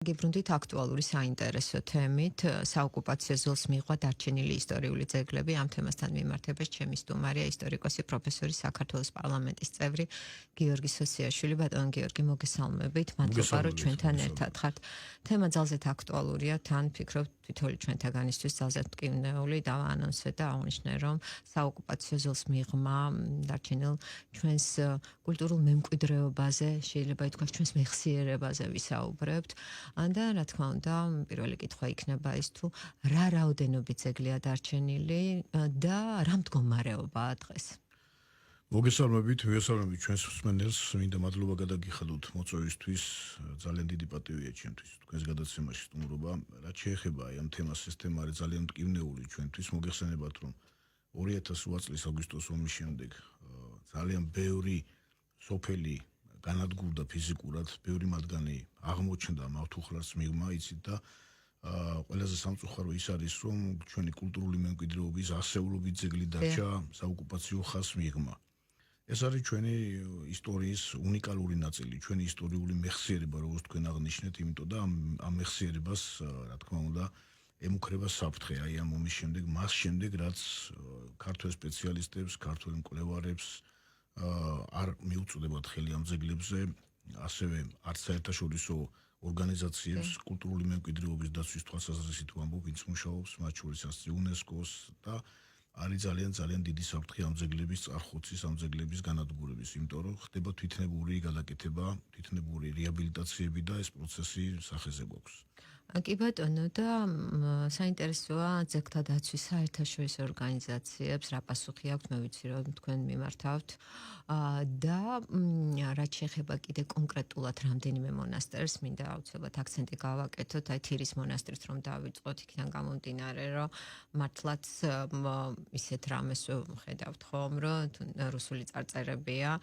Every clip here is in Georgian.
გიბრუნდით აქტუალური საინტერესო თემით, საოკუპაციო ზოლს მიიღვა დარჩენილი ისტორიული ძეგლები. ამ თემასთან მიმართებას ჩემი სტუმარია ისტორიკოსი, პროფესორი, საქართველოს პარლამენტის წევრი გიორგი სოსიაშვილი. ბატონო გიორგი, მოგესალმებით. მადლობა, რომ ჩვენთან ერთად ხართ. თემა ძალზედ აქტუალურია, თან ფიქრობ თითოეული ჩვენთაგანისთვის ძალზედ მტკივნეული დავაანონსე და აღნიშნე, რომ საოკუპაციო ზოლს მიღმა დარჩენილ ჩვენს კულტურულ მემკვიდრეობაზე, შეიძლება ითქვას ჩვენს მეხსიერებაზე ვისაუბრებთ. და რა თქმა უნდა, პირველი კითხვა იქნება ის თუ რა რაოდენობით ძეგლია დარჩენილი და რა მდგომარეობაა დღეს. მოგესალმებით, ვიესალმებით ჩვენს მსმენელს, მინდა მადლობა გადაგიხადოთ მოწვევისთვის, ძალიან დიდი პატივია ჩემთვის თქვენს გადაცემაში სტუმრობა. რაც შეეხება ამ თემას, ეს თემა არის ძალიან მტკივნეული ჩვენთვის. მოგეხსენებათ, რომ 2008 წლის აგვისტოს ომის შემდეგ ძალიან ბევრი სოფელი განადგურდა ფიზიკურად, ბევრი მათგანი აღმოჩნდა მავთუხლარს მიღმა, იცით და ყველაზე სამწუხარო ის არის, რომ ჩვენი კულტურული მემკვიდრეობის ასეულობით ძეგლი დარჩა საოკუპაციო ხაზს მიღმა. ეს არის ჩვენი ისტორიის უნიკალური ნაწილი, ჩვენი ისტორიული მეხსიერება, როგორც თქვენ აღნიშნეთ, იმიტომ და ამ მეხსიერებას, რა თქმა უნდა, ემუქრება საფრთხე აი ამ ომის შემდეგ, მას შემდეგ, რაც ქართველ სპეციალისტებს, ქართველ მკვლევარებს არ მიუწვდებათ ხელი ამ ძეგლებზე, ასევე არც საერთაშორისო ორგანიზაციებს, კულტურული მემკვიდრეობის დაცვის თვალსაზრისით ვამბობ, ვინც მუშაობს, მათ შორის ასევე იუნესკოს და არის ძალიან დიდი საფრთხე ამ ძეგლების წარხოცის, ამ ძეგლების განადგურების, იმიტომ რომ ხდება თვითნებური გადაკეთება, თვითნებური რეაბილიტაციები და ეს პროცესი სახეზე გვაქვს. კი ბატონო და საინტერესოა ძეგლთა დაცვის საერთაშორისო ორგანიზაციებს რა პასუხი აქვთ, მე ვიცი რომ თქვენ მიმართავთ და რაც შეეხება კიდე კონკრეტულად რამდენიმე მონასტერს, მინდა აუცილებლად აქცენტი გავაკეთოთ, აი თირის მონასტრით რომ დავიწყოთ, იქიდან გამომდინარე, რომ მართლაც ისეთ რამეს ხედავთ ხომ, რომ რუსული წარწერებია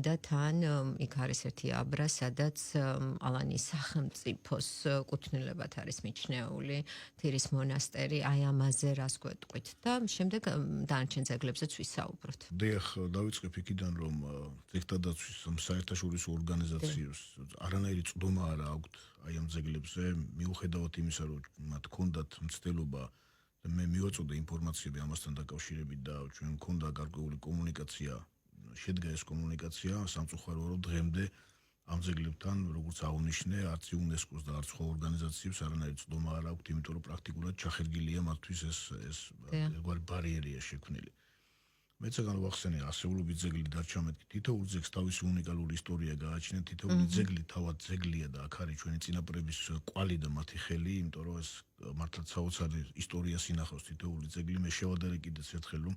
და თან იქ არის ერთი აბრა, სადაც ალანის სახელმწიფოს კუთვნილებად არის მიჩნეული თირის მონასტერი, აი ამაზე რას გვეტყვით და შემდეგ დანარჩენ ძეგლებზეც ვისაუბროთ. დიახ, დავიწყებ იქიდან, რომ ძეგლთა დაცვის საერთაშორისო ორგანიზაციებს არანაირი წვდომა არ აქვთ აი ამ ძეგლებზე, მიუხედავად იმისა, რომ მათ ჰქონდათ მცდელობა და მე მივაწოდე ინფორმაციები ამასთან დაკავშირებით და ჩვენ ჰქონდა გარკვეული კომუნიკაცია, შედგა ეს კომუნიკაცია, სამწუხაროა, რომ დღემდე ამ ძეგლებთან, როგორც აღნიშნე, არც იუნესკოს და არც სხვა ორგანიზაციებს არანაირი წვდომა არ აქვთ, იმიტომ რომ პრაქტიკულად ჩახერგილია მათთვის ეს ერთგვარი ბარიერია შექმნილი. მეც ეგ ვახსენე, ასეულობით ძეგლი დარჩა მეთქი, თითოეულ ძეგლს თავისი უნიკალური ისტორია გააჩნია, თითოეული ძეგლი თავად ძეგლია და აქ არის ჩვენი წინაპრების კვალი და მათი ხელი, იმიტომ რომ ეს მართლაც საოცარი ისტორიას ინახავს თითოეული ძეგლი. მე შევადარე კიდეც ერთხელ, რომ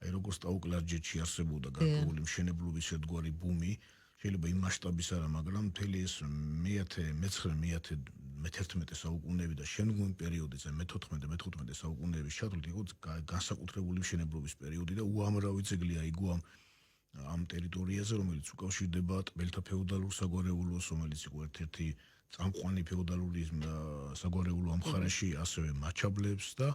აი როგორც ტაუკლარჯეთში არსებობდა გარკვეული მშენებლობის ერთგვარი ბუმი, შეიძლება იმ მასშტაბის არა, მაგრამ მთელი ეს მე-11 საუკუნეები და შემდგომი პერიოდი, მე-14-მე-15 საუკუნეების ჩათვლით იყო განსაკუთრებული მშენებლობის პერიოდი და უამრავი ძეგლი აიგო ამ ტერიტორიაზე, რომელიც უკავშირდება ტბელთა ფეოდალურ საგვარეულოს, რომელიც იყო ერთ-ერთი წამყვანი ფეოდალური საგვარეულო ამ მხარეში, ასევე მაჩაბლებს და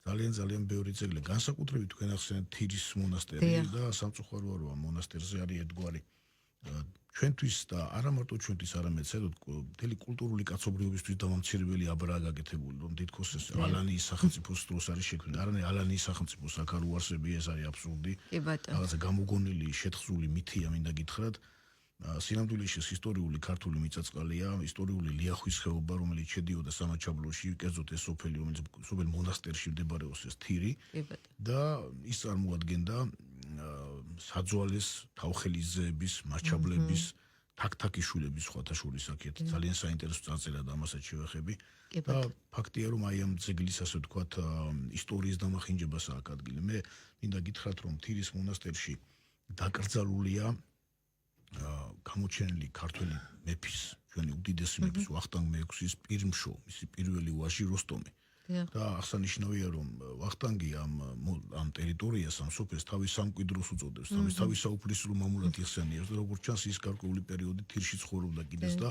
ძალიან ბევრი ძეგლი. განსაკუთრებით თქვენ ახსენეთ თირის მონასტერი და სამწუხაროა, რომ ამ მონასტერზე არის ერთგვარი ჩვენთვის და არა მარტო ჩვენთვის, არამედ მთელი კულტურული კაცობრიობისთვის დამამცირებელი აბრაა გაკეთებული, რომ თითქოს ეს ალანის სახელმწიფოს დროს არის შექმნილი. არანაირი ალანის სახელმწიფოს აქ არ უარსებია, ეს არის აბსურდი. რაღაცა გამოგონილი, შეთხზული მითია, მინდა გითხრათ. სინამდვილეში ეს ისტორიული ქართული მიწა-წყალია, ისტორიული ლიახვის ხეობა, რომელიც შედიოდა სამაჩაბლოში, კერძოდ ეს სოფელი, რომელიც სოფელ მონასტერში მდებარეობს ეს თირი და ის წარმოადგენდა საძვალეს თავხელიზეების, მაჩაბლების, თაქთაქიშვილების სხვათა შორის აქეთ ძალიან საინტერესო წარწერა და ამასაც შევეხები და ფაქტია, რომ აი ამ ძეგლის ასე ვთქვათ ისტორიის დამახინჯებას აქვს ადგილი. მე მინდა გითხრათ, რომ თირის მონასტერში დაკრძალულია გამოჩენილი ქართველი მეფის, ჩვენი უდიდესი მეფის ვახტანგ მეექვსის პირმშო, მისი პირველი ვაჟი როსტომი. და აღსანიშნავია, რომ ვახტანგი ამ ტერიტორიას, ამ სოფელს თავის სამკვიდროს უწოდებს, თავის საუფლისწულო მამულად იხსენიებს და როგორც ჩანს, ის გარკვეული პერიოდი თირში ცხოვრობდა კიდეც და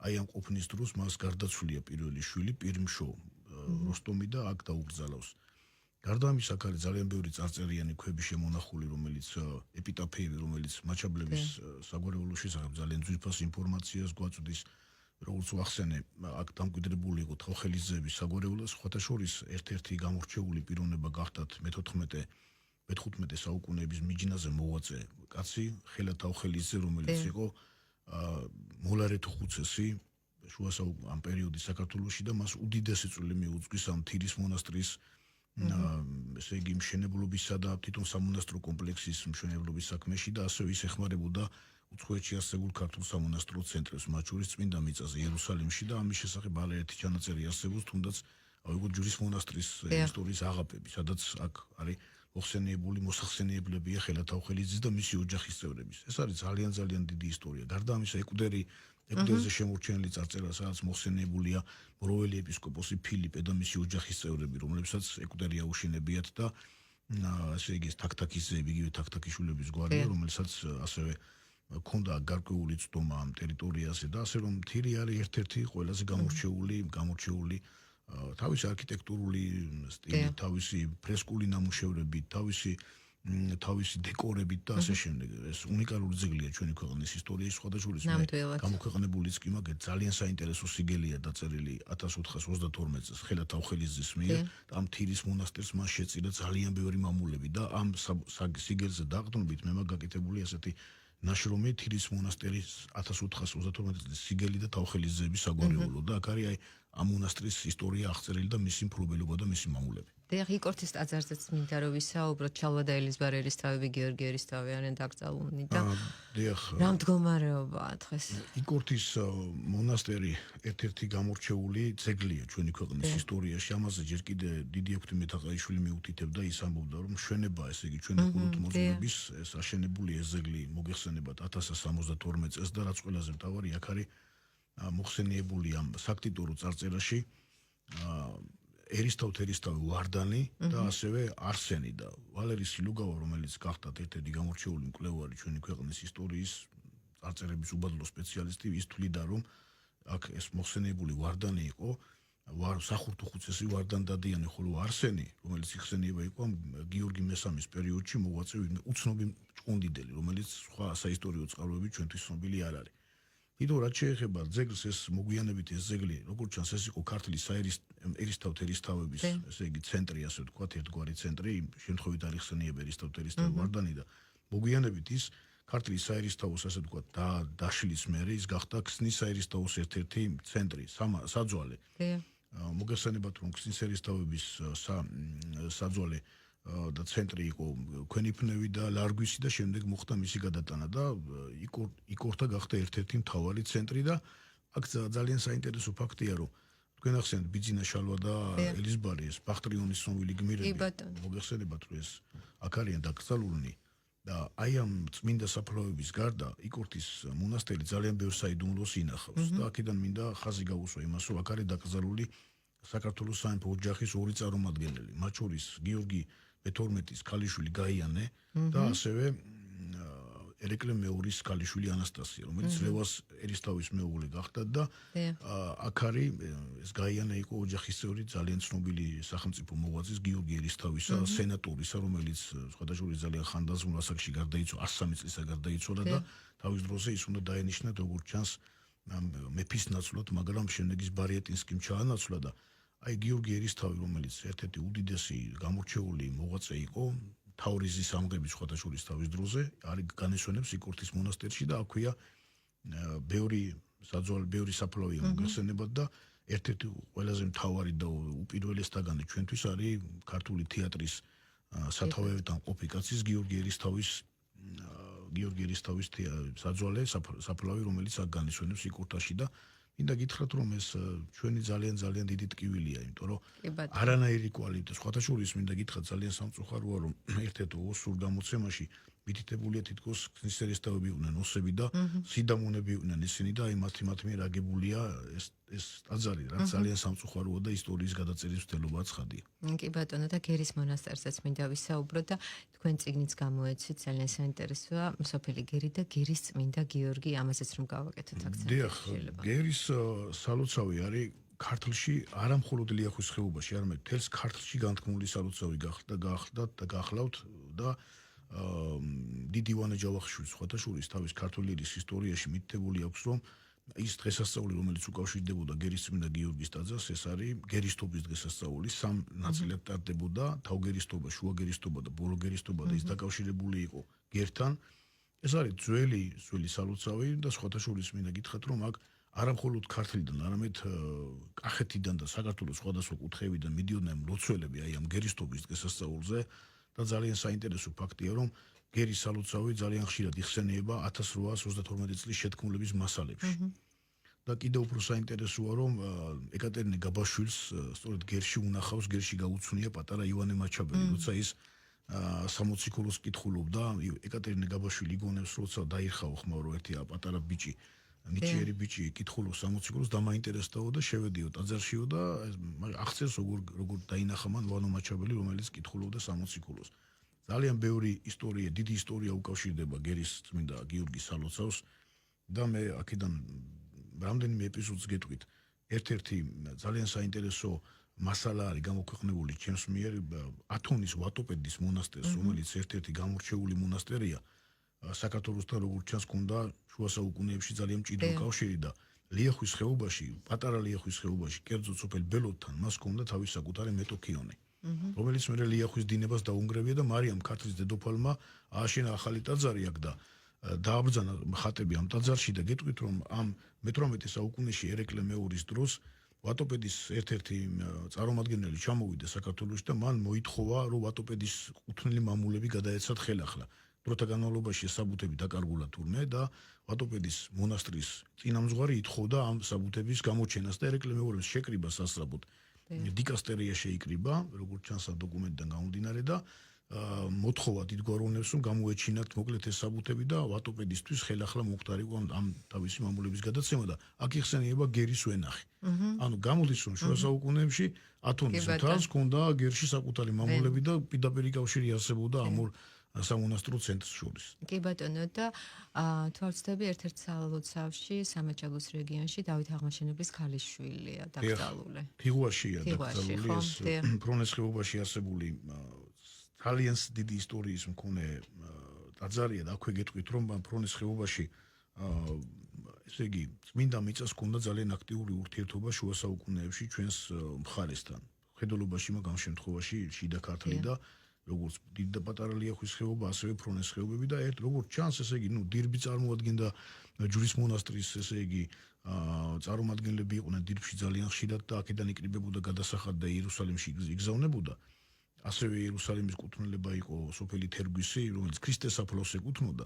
აი ამ ყოფნის დროს მას გარდაცვლია პირველი შვილი პირმშო როსტომი და აქ დაუკრძალავს. გარდა ამისა, აქ არის ძალიან ბევრი წარწერიანი ქვები შემონახული, რომელიც ეპიტაფიები, რომელიც მაჩაბლების საგვარეულოს შესახებ ძალიან ძვირფას ინფორმაციას გვაწვდის. როგორც ვახსენე, აქ დამკვიდრებული იყო თავხელიზეების საგვარეულო, სხვათა შორის ერთ-ერთი გამორჩეული პიროვნება გახდათ მე-15 საუკუნეების მიჯნაზე მოღვაწე კაცი, ხელა თავხელიძე, რომელიც იყო მოლარე თუხუცესი ამ პერიოდის საქართველოში და მას უდიდესი წვლილი მიუძღვის ამ თირის მონასტრის ესე იგი მშენებლობისა და თვითონ სამონასტრო კომპლექსის მშენებლობის საქმეში და ასევე ის ეხმარებოდა უცხოეთში არსებულ ქართულ სამონასტრო ცენტრებს, მათ შორის წმინდა მიწაზე იერუსალიმში და ამის შესახებ არაერთი ჩანაწერი არსებობს, თუნდაც ჯვრის მონასტრის ისტორიის აღაპები, სადაც აქ არის მოსახსენებლებია ხელა თავხელიძის და მისი ოჯახის წევრების. ეს არის ძალიან დიდი ისტორია. გარდა ამისა, ეკვდერზე შემორჩენილი წარწერა, სადაც მოხსენებულია მროველი ეპისკოპოსი ფილიპე და მისი ოჯახის წევრები, რომლებსაც ეკვდერი აუშენებიათ და ასე იგი თაქთაქიზეები, იგივე თაქთაქიშვილების გვარია, რომელსაც ასევე ქონდა გარკვეული წდომა ამ ტერიტორიაზე და ასე რომ თირი არის ერთ-ერთი ყველაზე გამორჩეული თავისი არქიტექტურული სტილით, თავისი ფრესკული ნამუშევრებით, თავისი დეკორებით და ასე შემდეგ. ეს უნიკალური ძეგლია ჩვენი ქვეყნის ისტორიის სხვადასხვა გამოქვეყნებულიც კი მაგ ძალიან საინტერესო სიგელია დაწერილი 1432 წელს ხელა თავხელიძის მიერ და ამ თირის მონასტერს მას შეწირა ძალიან ბევრი მამულები და ამ სიგელზე დაყრდნობით მე მაგ გაკეთებული ასეთი ნაშრომი თირის მონასტერის 1432 წლის სიგელი და თავხელიძეების საგვარეულო და აქ არის ამ მონასტრის ისტორია აღწერილი და მისი მფლობელობა და მისი მამულები. დიახ, იკორთის ტაძარზეც მინდა რომ ვისაუბროთ, ჩალვა და ელიზბარ ერისთავები, გიორგი ერისთავი არიან დაკრძალულნი და დიახ. რა მდგომარეობაა დღეს? იკორთის მონასტერი ერთ-ერთი გამორჩეული ძეგლია ჩვენი ქვეყნის ისტორიაში. ამაზე ჯერ კიდე დიდი ექვთიმე-თაყაიშვილი მიუთითებდა, ის ამბობდა, რომ მშვენება, ესე იგი ჩვენი ხუროთმოძღვრების ეს აშენებული ეს ძეგლი მოგეხსენებათ 1072 წელს და რაც ყველაზე მთავარი აქ არის მოხსენიებული ამ საქტიტურო წარწერაში ერისთავ-თერისთავი ვარდანი და ასევე არსენი და ვალერი სილუგავა, რომელიც გახდათ ერთ-ერთი გამორჩეული მკვლევარი ჩვენი ქვეყნის ისტორიის წარწერების უბადლო სპეციალისტი, ის თვლიდა, რომ აქ ეს მოხსენიებული ვარდანი იყო სახურთუხუცესი ვარდან დადიანი, ხოლო არსენი, რომელიც იხსენიება იყო გიორგი მესამის პერიოდში მოღვაწე უცნობი ჭყონდიდელი, რომელიც სხვა საისტორიო წყაროები ჩვენთვის ცნობილი არ არის. Იდო რაც შეეხება ძეგლს ეს მოგვიანებით ეს ძეგლი როგორც ჩანს ეს იყო ქართლის ერისთავ-თერისთავების ესე იგი ცენტრი ასე ვთქვათ ერთგვარი ცენტრი შემთხვევით არ იხსენიება ერისთავ-თერისთავი ვარდანი და მოგვიანებით ის ქართლის საერისთავოს ასე ვთქვათ დაშლის მერე ის გახდა ქსნის საერისთავოს ერთ-ერთი ცენტრი საძვალე მოგესალმებათ რომ ქსნის ერისთავების საძვალე და ცენტრი იყო ქვენიფნევი და ლარგვისი და შემდეგ მოხდა მისი გადატანა და იკორთა გახდა ერთ-ერთი მთავარი ცენტრი და აქ ძალიან საინტერესო ფაქტია რომ თქვენ ახსენეთ ბიძინა შალვა და ელიზბარი ეს ბახტრიონის ცნობილი გმირები მოგესალმებათ რომ ეს აქ არიან დაკრძალულნი და აი ამ წმინდა საფლავების გარდა იკორთის მონასტერი ძალიან ბევრ საიდუმლოს ინახავს და აქედან მინდა ხაზი გავუსვა იმას რომ აქ არის დაკრძალული საქართველოს სამეფო ოჯახის ორი წარმომადგენელი მათ შორის გიორგი მე-12-ის ქალიშვილი გაიანე და ასევე ერეკლე მეორის ქალიშვილი ანასტასია, რომელიც ლევას ერისთავის მეუღლე გახდა და აქ არის ეს გაიანე იყო ოჯახის წევრი ძალიან ცნობილი სახელმწიფო მოღვაწის გიორგი ერისთავისა სენატორისა, რომელიც სხვადასხვა ძალიან ხანდაზმულ ასაკში გარდაიცვალა, 103 წლისა გარდაიცვალა და თავის დროზე ის უნდა დაენიშნა როგორც ჩანს მეფის ნაცვლად, მაგრამ შემდეგ ის ბარიატინსკიმ ჩაანაცვლა და აი გიორგი ერისთავი, რომელიც ერთ-ერთი უდიდესი გამორჩეული მოღვაწე იყო, თავრიზის ამღების სხვადასხვა თავის დროზე, არის განესვენებს იკორთის მონასტერში და აქვეა ბევრი საფლავია მოგეხსენებათ და ერთ-ერთი ყველაზე მთავარი და უპირველესთაგანი ჩვენთვის არის ქართული თეატრის სათავეებთან ყოფი კაცის გიორგი ერისთავის საძვალე საფლავი, რომელიც აქ განესვენებს იკორთაში და მინდა გითხრათ რომ ეს ჩვენი ძალიან დიდი ტკივილია, იმიტომ რომ არანაირი კვალი და სხვათა შორის მინდა გითხრათ ძალიან სამწუხაროა რომ ერთ-ერთ ოსურ გამოცემაში მითითებულია თითქოს ქსნის ერისთავები იყვნენ ოსები და სიდამონები იყვნენ ისინი და აი მათი მიერ აგებულია ეს ტაძარი, რაც ძალიან სამწუხაროა და ისტორიის გადაწერის მცდელობაა ცხადია. კი ბატონო და გერის მონასტერსაც მინდა ვისაუბროთ და თქვენ წიგნიც გამოეცით, ძალიან საინტერესოა სოფელი გერი და გერის წმინდა გიორგი, ამაზეც რომ გავაკეთოთ აქცენტი. დიახ, გერის სალოცავი არის ქართლში არა მხოლოდ ლიახვის ხეობაში, არამედ მთელს ქართლში განთქმული სალოცავი გახლავთ და დიდი ივანე ჯავახიშვილის სხვათა შორის თავის ქართული ერის ისტორიაში მითითებული აქვს რომ ის დღესასწაული, რომელიც უკავშირდებოდა გერისწმინდა გიორგის ტაძარს, ეს არის გერისტობის დღესასწაული, სამ ნაწილად ტარდებოდა, თავგერისტობა, შუაგერისტობა და ბოლოგერისტობა და ის დაკავშირებული იყო გერთან. ეს არის ძველი სალოცავი და სხვათა შორის მინდა გითხრათ, რომ აქ არა მხოლოდ ქართლიდან, არამედ კახეთიდან და საქართველოს სხვადასხვა კუთხეებიდან მიდიოდნენ მლოცველები აი ამ გერისტობის დღესასწაულზე და ძალიან საინტერესო ფაქტია, რომ გერის სალოცავი ძალიან ხშირად იხსენიება 1832 წლის შეთქმულების მასალებში. და კიდევ უფრო საინტერესოა, რომ ეკატერინე გაბაშვილს სწორედ გერში უნახავს, გერში გაუცნია პატარა ივანე მაჩაბელი, როცა ის სამოციქულოს კითხულობდა, ეკატერინე გაბაშვილი იგონებს, როცა დაიხაო ხმაურო ერთი პატარა ბიჭი, ნიჭიერი ბიჭი კითხულობს სამოციქულოს, დამაინტერესდაო და შევედიო ტაძარშიო და აღწერს როგორ დაინახა მან ვანო მაჩაბელი, რომელიც კითხულობდა სამოციქულოს. ძალიან ბევრი ისტორია, დიდი ისტორია უკავშირდება გერის წმინდა გიორგის სალოცავს და მე აქედან რამდენიმე ეპიზოდს გეტყვით. ერთ-ერთი ძალიან საინტერესო მასალა არის გამოქვეყნებული ჩემს მიერ ათონის ვატოპედის მონასტერს, რომელიც ერთ-ერთი გამორჩეული მონასტერია საქართველოსთან, როგორც ჩანს, ჰქონდა შუა საუკუნეებში ძალიან მჭიდრო კავშირი და ლიახვის ხეობაში, პატარა ლიახვის ხეობაში, კერძო სოფელ ბელოთთან მას ჰქონდა თავის საკუთარი მეტოქიონი, რომელიც მერე ლიახვის დინებას დაუნგრევია და მარიამ ქართლის დედოფალმა ააშენა ახალი ტაძარი აქ და დააბრძანა ხატები ამ ტაძარში და გეტყვით, რომ ამ მე-18 საუკუნეში ერეკლე მეორის დროს ვატოპედის ერთ-ერთი წარმომადგენელი ჩამოვიდა საქართველოში და მან მოითხოვა, რომ ვატოპედის კუთვნილი მამულები გადაეცათ ხელახლა. დროთა განმავლობაში საბუთები დაკარგულა თურმე და ვატოპედის მონასტრის წინამძღვარი ითხოვდა ამ საბუთების გამოჩენას და ერეკლე მეორის შეკრიბა სასწრაფოდ. დიკასტერია შეიკრიბა, როგორც ჩანს ამ დოკუმენტიდან გამომდინარე და მოთხოვა დიდგვაროვნებს, რომ გამოეჩინათ მოკლედ ეს საბუთები და ვატოპედისთვის ხელახლა მოხდარიყო ამ თავისი მამულების გადაცემა და აქ იხსენიება გერის ვენახი. ანუ გამოდის, რომ შუა საუკუნეებში ათონის მთას ჰქონდა გერში საკუთარი მამულები და პირდაპირ კავშირი არსებობდა ამ ორ სამონასტრო ცენტრს შორის. კი ბატონო და თუ არ ვცდები, ერთ-ერთ სალოცავში სამაჩაბლოს რეგიონში დავით აღმაშენებლის ქალიშვილია დაკრძალული. თიღუაშია დაკრძალული ეს ფრონეს ხეობაში არსებული ძალიან დიდი ისტორიის მქონე ტაძარია და აქვე გეტყვით, რომ ფრონეს ხეობაში ესე იგი წმინდა მიწას ჰქონდა ძალიან აქტიური ურთიერთობა შუა საუკუნეებში ჩვენს მხარესთან. ხედულობაში მაგ შემთხვევაში შიდა ქართლი და როგორც დიდი და პატარა ლიახვის ხეობა, ასევე ფრონეს ხეობები და როგორც ჩანს, ესე იგი, დირბი წარმოადგენდა ჯვრის მონასტრის, ესე იგი, წარმომადგენლები იყვნენ დირბში ძალიან ხშირად და აქედან იკრიბებოდა გადასახად და იერუსალიმში იგზავნებოდა. ასევე იერუსალიმის კუთვნილება იყო სოფელი თერგვისი, რომელიც ქრისტეს საფლავს ეკუთვნოდა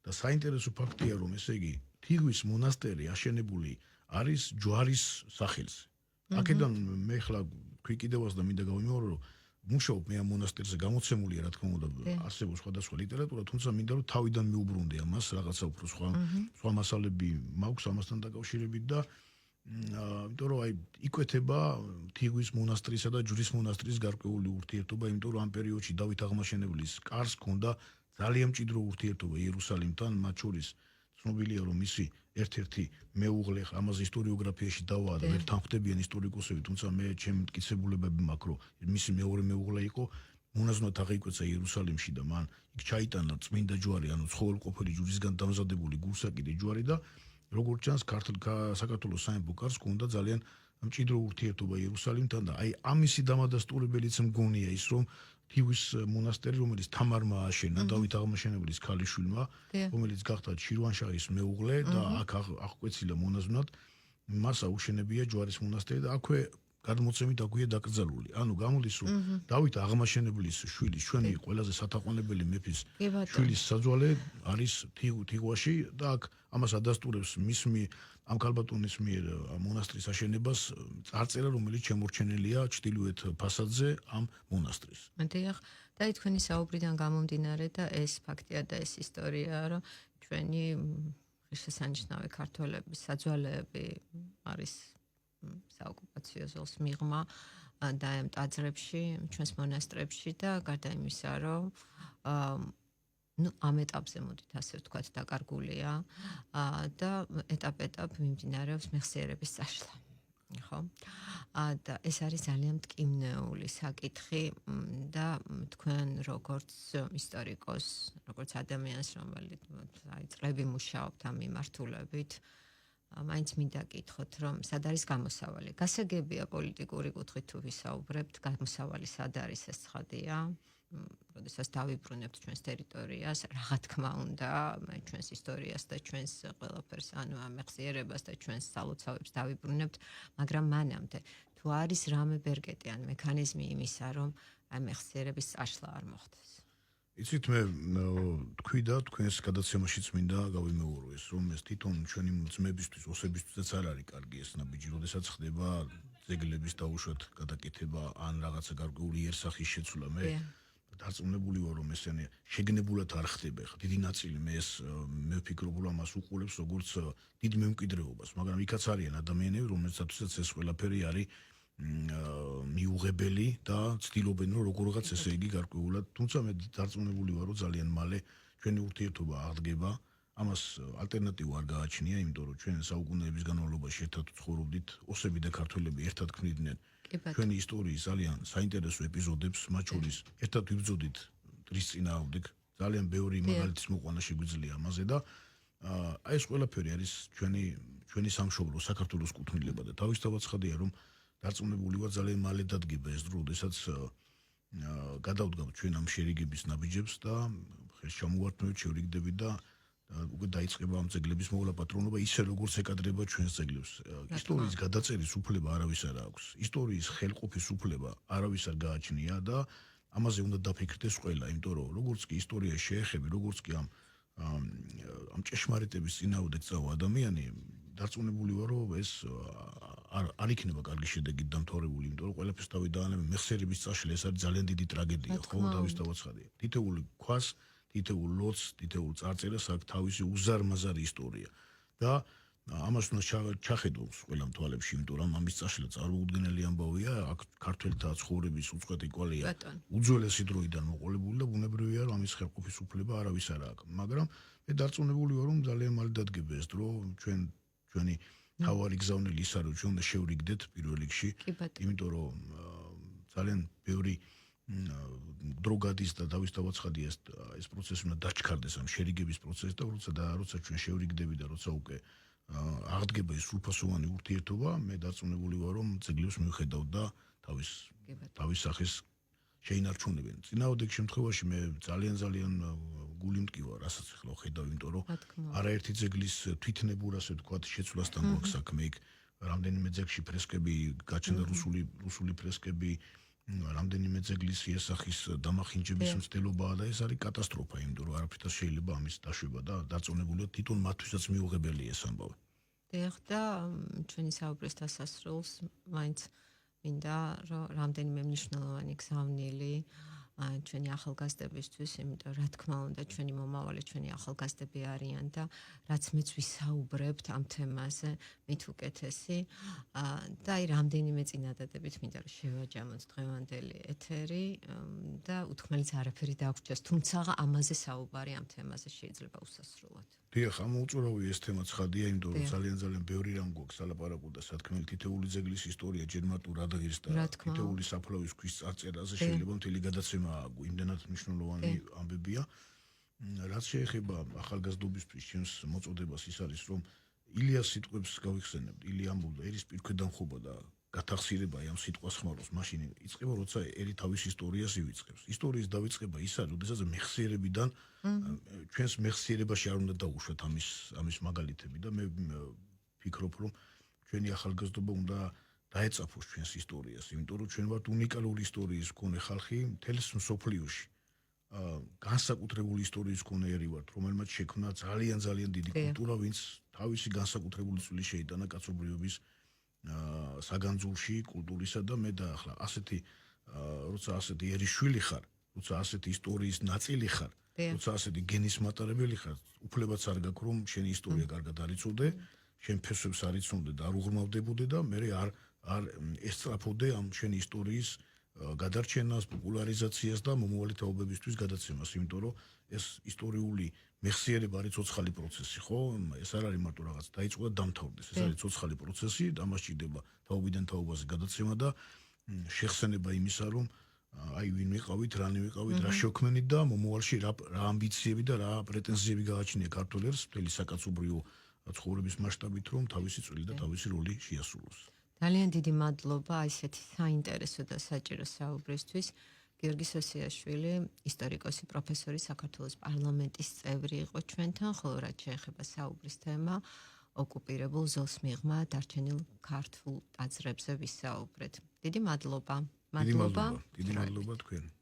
და საინტერესო ფაქტია, რომ ესე იგი, თიღვის მონასტერი აშენებული არის ჯვარის სახელზე. აქედან მე ხლა თქვი კიდევაც და მინდა გავიმეორო, რომ მუშაობ მე ამ მონასტერზე გამოცემულია, რა თქმა უნდა, არსებობს სხვადასხვა ლიტერატურა, თუმცა მინდა რომ თავიდან მიუბრუნდე ამას, რაღაცა უფრო სხვა მასალები მაქვს ამასთან დაკავშირებით და იმიტომ რომ აი იკვეთება თიღვის მონასტრისა და ჯვრის მონასტრის გარკვეული ურთიერთობა, იმიტომ რომ ამ პერიოდში დავით აღმაშენებლის კარს ჰქონდა ძალიან მჭიდრო ურთიერთობა იერუსალიმთან, მათ შორის ცნობილია, რომ მისი ერთ-ერთი მეუღლე, ამაზე ისტორიოგრაფიაში დავაა და ვერ თანხმდებიან ისტორიკოსები, თუმცა მე ჩემი მტკიცებულებები მაქვს, რომ მისი მეორე მეუღლე იყო, მონაზვნად აღიკვეცა იერუსალიმში და მან იქ ჩაიტანა წმინდა ჯვარი, ანუ ცხოველმყოფელი ჯვრისგან დამზადებული გულსაკიდე ჯვარი და როგორც ჩანს, საქართველოს სამეფო კარს ჰქონდა ძალიან მჭიდრო ურთიერთობა იერუსალიმთან და აი ამისი დამადასტურებელიც მგონია ის, რომ თიღვის მონასტერი, რომელიც თამარმა ააშენა დავით აღმაშენებლის ქალიშვილმა, რომელიც გახდა შირვანშაჰის მეუღლე და აქ აღკვეცილა მონაზვნად, მას აუშენებია ჯვარის მონასტერი და აქვე გადმოცემით აქვეა დაკრძალული. ანუ გამოდის, რომ დავით აღმაშენებლის შვილის, ჩვენი ყველაზე სათაყვანებელი მეფის შვილის საძვალე არის თიღვაში და აქ ამას ადასტურებს ამ ქალბატონის მიერ მონასტრის აშენებას წარწერა, რომელიც შემორჩენილია ჩრდილოეთ ფასადზე ამ მონასტრის. დიახ, და თქვენი საუბრიდან გამომდინარე და ეს ფაქტია და ეს ისტორიაა, რომ ჩვენი ღირსშესანიშნავი ქართველების საძვალეები არის საოკუპაციო ზოლს მიღმა და ამ ტაძრებში, ჩვენს მონასტრებში და გარდა იმისა, რომ ამ ეტაპზე მოდით ასე ვთქვათ დაკარგულია და ეტაპ-ეტაპ მიმდინარეობს მეხსიერების წაშლა. ხო? და ეს არის ძალიან მტკივნეული საკითხი და თქვენ როგორც ისტორიკოს, როგორც ადამიანს, რომელიც წლები მუშაობთ ამ მიმართულებით, მაინც მინდა გითხოთ, რომ სად არის გამოსავალი? გასაგებია პოლიტიკური კუთხით თუ ვისაუბრებთ, გამოსავალი სად არის ეს ცხადია? როდესაც დავიბრუნებთ ჩვენს ტერიტორიას, რა თქმა უნდა, ჩვენს ისტორიას და ჩვენს ყველაფერს, ანუ ამეხსიერებას და ჩვენს სალოცავებს დავიბრუნებთ, მაგრამ მანამდე თუ არის რამე ბერგეტი ან მექანიზმი იმისა, რომ ამეხსიერების წაშლა არ მოხდეს. იცით მე თქვი და თქვენს გადაცემაშიც მინდა გავიმეორო ეს, რომ ეს თვითონ ჩვენი ძმებისთვის, ოსებისთვისაც არ არის კარგი ეს ნაბიჯი, როდესაც ხდება ძეგლების დაუშვათ გადაკეთება ან რაღაცა გარკვეული იერსახის შეცვლა. მე დარწმუნებული ვარ, რომ ესენი შეგნებულად არ ხდება. ხა დიდი ნაწილი მე ვფიქრობ, რომ ამას უყურებს როგორც დიდ მემკვიდრეობას, მაგრამ იქაც არიან ადამიანები, რომელთაც ეს ყველაფერი არის მიუღებელი და ცდილობენ რომ როგორღაც ესე იგი გარკვეულად, თუმცა მე დარწმუნებული ვარ, რომ ძალიან მალე ჩვენი ურთიერთობა აღდგება. ამას ალტერნატივა არ გააჩნია, იმიტომ რომ ჩვენ საუკუნეების განმავლობაში ერთად ცხოვრობდით, ოსები და ქართველები ერთად ქმნიდნენ ჩვენი ისტორიის ძალიან საინტერესო ეპიზოდებს, მათ შორის ერთად ვიბრძოდით დრის წინააღმდეგ, ძალიან ბევრი მაგალითის მოყვანა შეგვიძლია ამაზე და აი ეს ყველაფერი არის ჩვენი სამშობლო საქართველოს კუთვნილება და თავისთავად ცხადია, რომ დარწმუნებული ვარ ძალიან მალე დადგება ეს დრო, როდესაც გადავდგავთ ჩვენ ამ შერიგების ნაბიჯებს და ხელშემოვარდნებით შევრიგდებით და უკვე დაიწყება ამ ძეგლების მოვლა პატრონობა ისე როგორც ეკადრება ჩვენს ძეგლებს. ისტორიის გადაწერის უფლება არავის არ აქვს. ისტორიის ხელყოფის უფლება არავის არ გააჩნია და ამაზე უნდა დაფიქრდეს ყველა, იმიტომ რომ როგორც კი ისტორიაში შეეხები, როგორც კი ამ ჭეშმარიტების წინააღმდეგ წავა ადამიანი, დარწმუნებული ვარ, რომ ეს არ იქნება კარგი შედეგით დამთავრებული, იმიტომ რომ ყველაფერს თავი დაანებენ მეხსიერების წაშლა, ეს არის ძალიან დიდი ტრაგედია, ხო, თავისთავად ცხადია. თითოეული ქვას, თითოეულ ლოდს, თითოეულ წარწერას აქვს თავისი უზარმაზარი ისტორია და ამას უნდა ჩახედოს ყველა თვალებში, იმიტომ რომ ამის წაშლა წარმოუდგენელი ამბავია, აქ ქართველთა ცხოვრების უწყვეტი კვალია უძველესი დროიდან მოყოლებული და ბუნებრივია, რომ ამის ხელყოფის უფლება არავის არ აქვს. მაგრამ მე დარწმუნებული ვარ, რომ ძალიან მალე დადგება ეს დრო, ჩვენი თავარი გზავნილი ის არის, რომ ჩვენ უნდა შევრიგდეთ პირველ რიგში, იმიტომ რომ ძალიან ბევრი დრო გადის და თავისთავად ცხადია ეს პროცესი უნდა დაჩქარდეს ამ შერიგების პროცესი და როცა ჩვენ შევრიგდები და როცა უკვე აღდგება ეს სრულფასოვანი ურთიერთობა, მე დარწმუნებული ვარ, რომ ძეგლებს მივხედავთ და თავის სახეს შეინარჩუნებენ. წინააღმდეგ შემთხვევაში მე ძალიან გული მტკივა, რასაც ახლა ხედავ, იმიტომ რომ არაერთი ძეგლის თვითნებურ, ასე ვთქვათ, შეცვლასთან გვაქვს საქმე იქ, რამდენიმე ძეგლში ფრესკები გაჩნდა, რუსული ფრესკები, რამდენიმე ძეგლის იერსახის დამახინჯების მცდელობაა და ეს არის კატასტროფა, იმიტომ რომ არაფრით შეიძლება ამის დაშვება და დარწმუნებულია თვითონ მათთვისაც მიუღებელია ეს ამბავი. და ჩვენი საუბრის დასასრულს მაინც მინდა რომ რამდენიმე მნიშვნელოვანი გზავნილი ჩვენი ახალგაზრდებისთვის, იმიტომ რა თქმა უნდა ჩვენი მომავალი, ჩვენი ახალგაზრდები არიან და რაც მეც ვისაუბრებთ ამ თემაზე, მით უკეთესი და აი რამდენიმე წინადადებით მინდა რომ შევაჯამოთ დღევანდელი ეთერი და უთქმელიც არაფერი დაგვჭეს, თუმცა ამაზე საუბარი ამ თემაზე შეიძლება უსასრულოდ. დიახ, ამოუწურავი ეს თემა ცხადია, იმიტომ რომ ძალიან ბევრი რამ გვაქვს ალაპარაკო და სათქმელი თითოეული ძეგლის ისტორია ჯერ მარტო რადღირს და თითოეული საფლავის ქვის წარწერაზე შეიძლება მთელი გადაცემა იმდენად მნიშვნელოვანი ამბებია. რაც შეეხება ახალგაზრდობისთვის ჩემს მოწოდებას ის არის, რომ ილიას სიტყვებს გავიხსენებთ. ილია ამბობდა, ერის პირქვედან ხობა და გათახსირება ამ სიტყვას ხმარობს, მაშინ იწყება, როცა ერი თავის ისტორიას ივიწყებს. ისტორიის დავიწყება ის არის, როდესაც მეხსიერებიდან ჩვენს მეხსიერებაში არ უნდა დაუშვათ ამის მაგალითები და მე ვფიქრობ, რომ ჩვენი ახალგაზრდობა უნდა დაეწაფოს ჩვენს ისტორიას, იმიტომ რომ ჩვენ ვართ უნიკალური ისტორიის მქონე ხალხი მთელს მსოფლიოში. განსაკუთრებული ისტორიის მქონე ერი ვართ, რომელმაც შექმნა ძალიან დიდი კულტურა, ვინც თავისი განსაკუთრებული წვლილი შეიტანა კაცობრიობის საგანძურში, კულტურისა და მე და ახლა როცა ასეთი ერის შვილი ხარ, როცა ასეთი ისტორიის ნაწილი ხარ, როცა ასეთი გენის მატარებელი ხარ, უფლებაც არ გაქვს რომ შენი ისტორია კარგად არიცოდე, შენ ფესვებს არიცნობდე და არ უღრმავდებოდე და მე არ ესწრაფოდე ამ შენი ისტორიის გადარჩენას, პოპულარიზაციას და მომავალი თაობებისთვის გადაცემას, იმიტომ რომ ეს ისტორიული მეხსიერება არის ცოცხალი პროცესი, ხო? ეს არ არის მარტო რაღაც დაიწყო და დამთავრდეს, ეს არის ცოცხალი პროცესი, ამას ჭირდება თაობიდან თაობაზე გადაცემა და შეხსენება იმისა, რომ აი ვინ ვიყავით, რანი ვიყავით, რა შევქმნით და მომავალში რა ამბიციები და რა პრეტენზიები გააჩნია ქართველებს მთელი საკაცობრიო ცხოვრების მასშტაბით, რომ თავისი წვლილი და თავისი როლი შეასრულოს. ძალიან დიდი მადლობა ისეთი საინტერესო და საჭირო საუბრისთვის. გიორგი სოსიაშვილი, ისტორიკოსი, პროფესორი, საქართველოს პარლამენტის წევრი იყო ჩვენთან, ხოლო რაც შეეხება საუბრის თემა, ოკუპირებულ ზოლს მიღმა დარჩენილ ქართულ ტაძრებზე ვისაუბრეთ. დიდი მადლობა. დიდი მადლობა თქვენ.